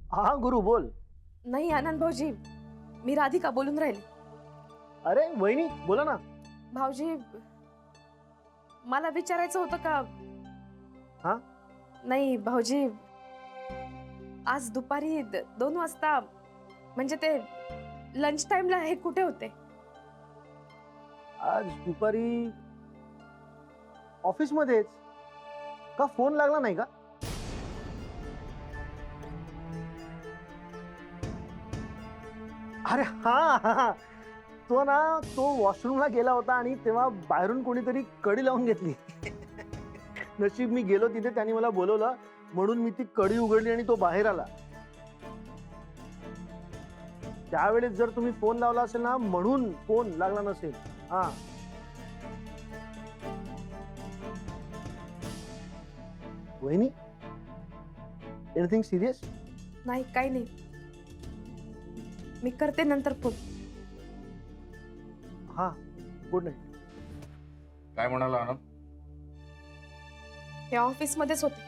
हा गुरु बोल. नाही आनंद भाऊजी, मी राधिका बोलून राहिली. अरे वहिनी बोला ना. भाऊजी, मला विचारायचं होतं का? हा? नाही भाऊजी, आज दुपारी 2 वाजता म्हणजे ते लंच टाइमला हे कुठे होते? आज दुपारी ऑफिस मध्येच. का फोन लागला नाही का? अरे हा, तो ना तो वॉशरूमला गेला होता आणि तेव्हा बाहेरून कोणीतरी कडी लावून घेतली. नशीब मी गेलो तिथे, त्यांनी मला बोलवलं म्हणून मी ती कडी उघडली आणि तो बाहेर आला. त्यावेळेस जर तुम्ही फोन लावला असेल ना, म्हणून फोन लागला नसेल. हा, वहिनी एनिथिंग सिरियस? नाही, काही नाही. मी करते नंतर फोन. हा, गुड नाईट. काय म्हणाला आनंद? हे ऑफिस मध्येच होते.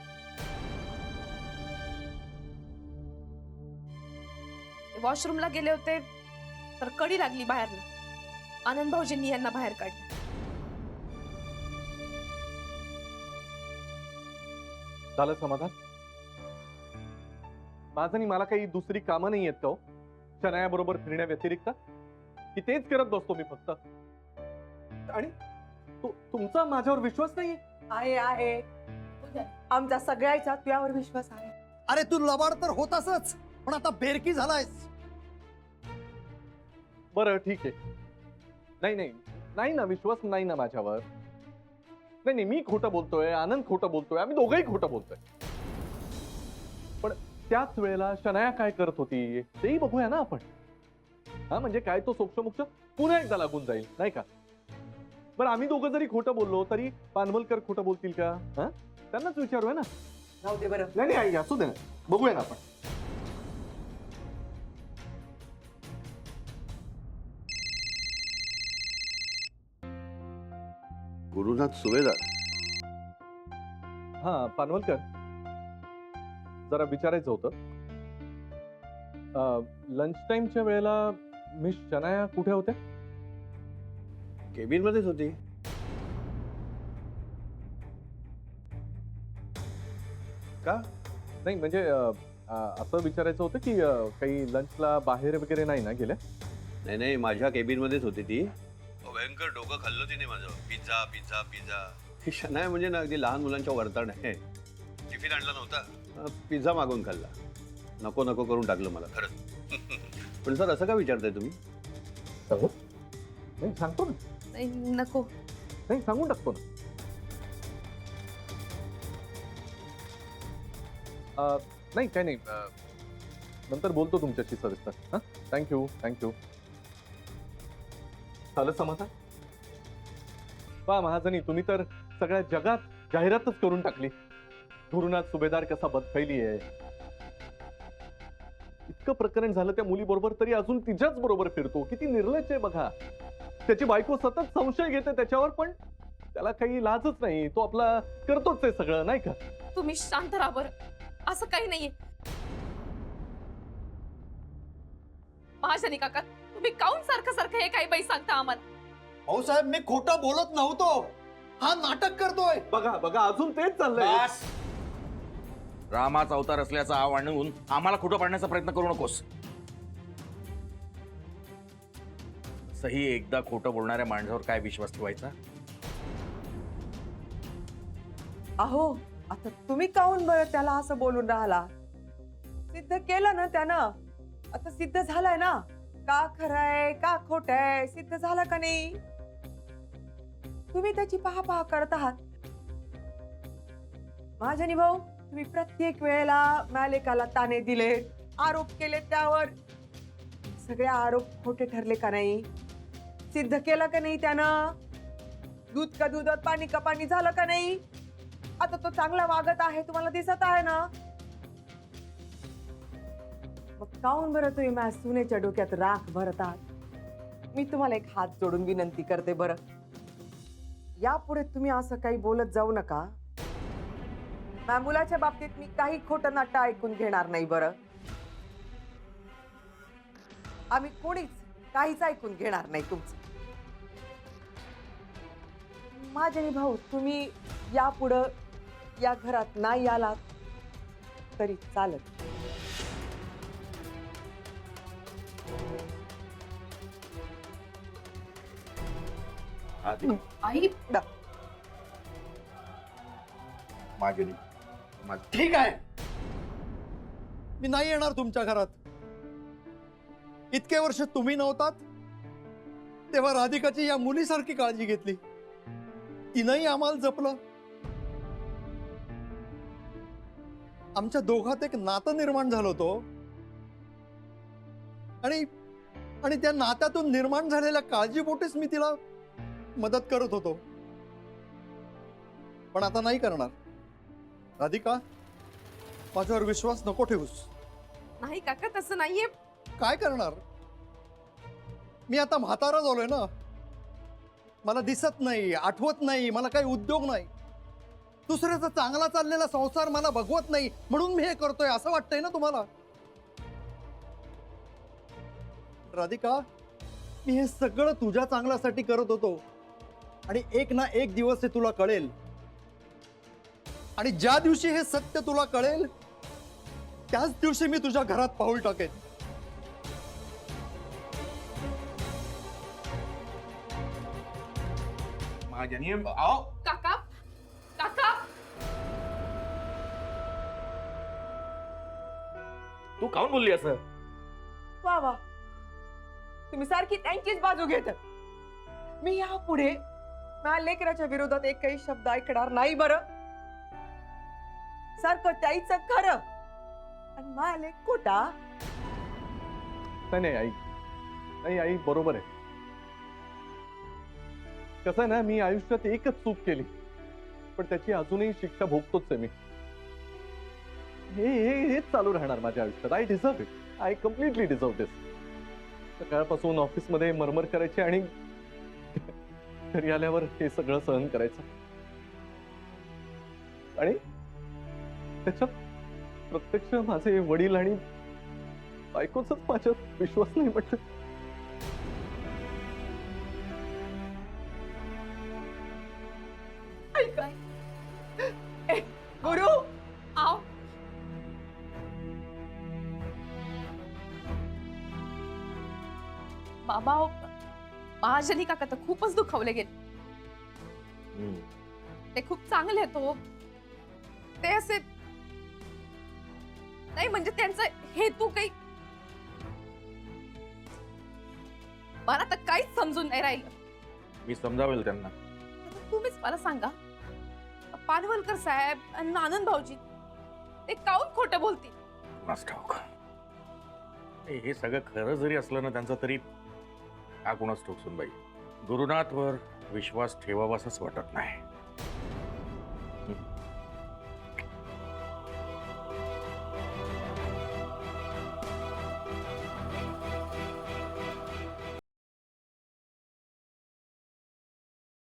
वॉशरूमला गेले होते तर कडी लागली बाहेरनं. आनंद भाऊजींनी यांना बाहेर काढलं. झालं समाधान? माझं आणि मला काही दुसरी कामं नाही आहेत का हो? शनायाबरोबर फिरण्या व्यतिरिक्त की तेच करत बसतो मी फक्त? आणि तुमचा माझ्यावर विश्वास नाही? आहे. आमचा सगळ्याचा तुझ्यावर विश्वास आहे. अरे तू लबाड तर होतासच, पण आता बेरकी झालायस. बरं ठीक आहे. नाही नाही नाही ना, विश्वास नाही ना माझ्यावर? नाही नाही, मी खोटं बोलतोय, आनंद खोटं बोलतोय, आम्ही दोघंही खोटं बोलतोय. पण त्याच वेळेला शनाया काय करत होती तेही बघूया ना आपण. हा म्हणजे काय तो सोक्षमोक्ष पुन्हा एकदा लागून जाईल नाही का? बरं आम्ही दोघं जरी खोटं बोललो तरी पानवलकर खोटं बोलतील का? हा, त्यांनाच विचारूया ना. जाऊ दे बरं. नाही नाही असू दे ना, बघूया ना आपण. गुरुनाथ सुभेदार. हा पानवलकर, जरा विचारायचं होतं. लंच टाइमच्या वेळेला मिस शनाया कुठे होत्या? केबिन मध्येच होती. का? नाही म्हणजे असं विचारायचं होतं की काही लंचला बाहेर वगैरे नाही ना गेल्या? नाही नाही, माझ्या केबिन मध्येच होती ती. भयंकर डोकं खाल्लं तिने माझं. Pizza pizza pizza. ही शनाया म्हणजे ना अगदी लहान मुलांच्या वर्तन आहे. टिफिन आणला नव्हता, पिझ्झा मागून खाल्ला. नको नको करून टाकलं मला खरंच. पण सर असं का विचारताय तुम्ही? नाही सांगतो ना. नाही, नको. नाही सांगून टाकतो ना. नाही काय नाही, नंतर बोलतो तुमच्याशी सविस्तर. हा, थँक्यू थँक्यू. झालं समाधान? पहा महाजनी, तुम्ही तर सगळ्या जगात जाहिरातच करून टाकली. गुरुनाथ सुभेदार कसा बदफैली आहे. इतकं प्रकरण झालं त्या मुलीबरोबर तरी अजून तिच्याच बरोबर फिरतो. किती निर्लज्ज आहे बघा. त्याची बायको सतत संशय घेते त्याच्यावर, पण त्याला काही लाजच नाही. तो आपला करतोच आहे सगळं नाही का? तुम्ही शांत राहा बरं. असं काही नाहीये. महाजनी काका, तुम्ही काऊन सारखं सारखं हे काही बाई सांगता आम्हाला? भाऊसाहेब मी खोटं बोलत नव्हतो, हा नाटक करतोय. बघा बघा अजून तेच चाललंय. रामाचा अवतार असल्याचा आव आणून आम्हाला खोटं पाडण्याचा प्रयत्न करू नकोस. सही एकदा खोटं बोलणाऱ्या माणसावर काय विश्वास ठेवायचा? अहो आता तुम्ही काऊन बरं त्याला असं बोलून राहिला? सिद्ध केलं ना त्यानं. आता सिद्ध झालंय ना, का खरंय का खोटंय सिद्ध झालं का नाही? तुम्ही त्याची पहा करत आहात. महाजनी भाऊ, तुम्ही प्रत्येक वेळेला मालिकाला ताने दिले, आरोप केले त्यावर. सगळे आरोप खोटे ठरले का नाही? सिद्ध केलं का नाही त्यानं? दूध का दूध और पाणी का पाणी झालं का नाही? आता तो चांगला वागत आहे, तुम्हाला दिसत आहे ना. मग काऊन बरं तुम्ही माझ्या सुनेच्या डोक्यात राख भरत आहात? मी तुम्हाला एक हात जोडून विनंती करते बरं, यापुढे तुम्ही असं काही बोलत जाऊ नका. माझ्या मुलाच्या बाबतीत मी काही खोटं नाटं ऐकून घेणार नाही बरं. आम्ही कोणीच काहीच ऐकून घेणार नाही तुमचं. माझे भाऊ, तुम्ही यापुढं या घरात नाही आलात तरी चालत. आधी आई मागेली ठीक आहे, मी नाही येणार तुमच्या घरात. इतके वर्ष तुम्ही नव्हतात तेव्हा राधिकाची या मुलीसारखी काळजी घेतली, तिनंही आम्हाला जपलं. आमच्या दोघात एक नातं निर्माण झालं होतं आणि आणि त्या नात्यातून निर्माण झालेल्या काळजीपोटीच मी तिला मदत करत होतो. पण आता नाही करणार. राधिका, माझ्यावर विश्वास नको ठेवूस. नाही काका, तसं नाहीये. काय करणार? मी आता म्हातारा झालोय ना, मला दिसत नाही, आठवत नाही, मला काही उद्योग नाही, दुसऱ्याचा चांगला चाललेला संसार मला बघवत नाही, म्हणून मी हे करतोय असं वाटतंय ना तुम्हाला? राधिका, मी हे सगळं तुझ्या चांगल्यासाठी करत होतो आणि एक ना एक दिवस हे तुला कळेल. आणि ज्या दिवशी हे सत्य तुला कळेल त्याच दिवशी मी तुझ्या घरात पाऊल टाकेन. माझ्यानी आओ काका काका तू काऊन बोलली असं? वा वा, तुम्ही सारखी त्यांचीच बाजू घेत. मी यापुढे माझ्या लेकराच्या विरोधात एकही शब्द ऐकणार नाही. बरं, सारखं त्याईचं खरं आणि माझ्या लेक खोटा. नाही नाही आई, नाही आई, बरोबर आहे. कसं आहे ना, मी आयुष्यात एकच चूक केली, पण त्याची अजूनही शिक्षा भोगतोच आहे मी. हेच चालू राहणार माझ्या आयुष्यात. I deserve it. I completely deserve this. सकाळपासून ऑफिसमध्ये मरमर करायची आणि घरी आल्यावर हे सगळं सहन करायचं, आणि त्याच्यात प्रत्यक्ष माझे वडील आणि बायकोच माझ्यात विश्वास नाही म्हटलं. गुरु, आव बाबा, महाजनी काका तर खूपच दुखावले गेले. ते खूप चांगले आहेत हो. ते असे नाही, म्हणजे त्यांचा हेतू काही मला तर काहीच समजून नाही राहिलं. मी समजावेल त्यांना. आता तुम्हीच मला सांगा, पानवलकर साहेब आणि आनंद भाऊजी ते काऊन खोटं बोलतील? कुणास ठाऊक. हे सगळं खरं जरी असलं ना त्यांचं, तरी हा कुणास ठाऊक सुनबाई, गुरुनाथवर विश्वास ठेवावासाच वाटत नाही.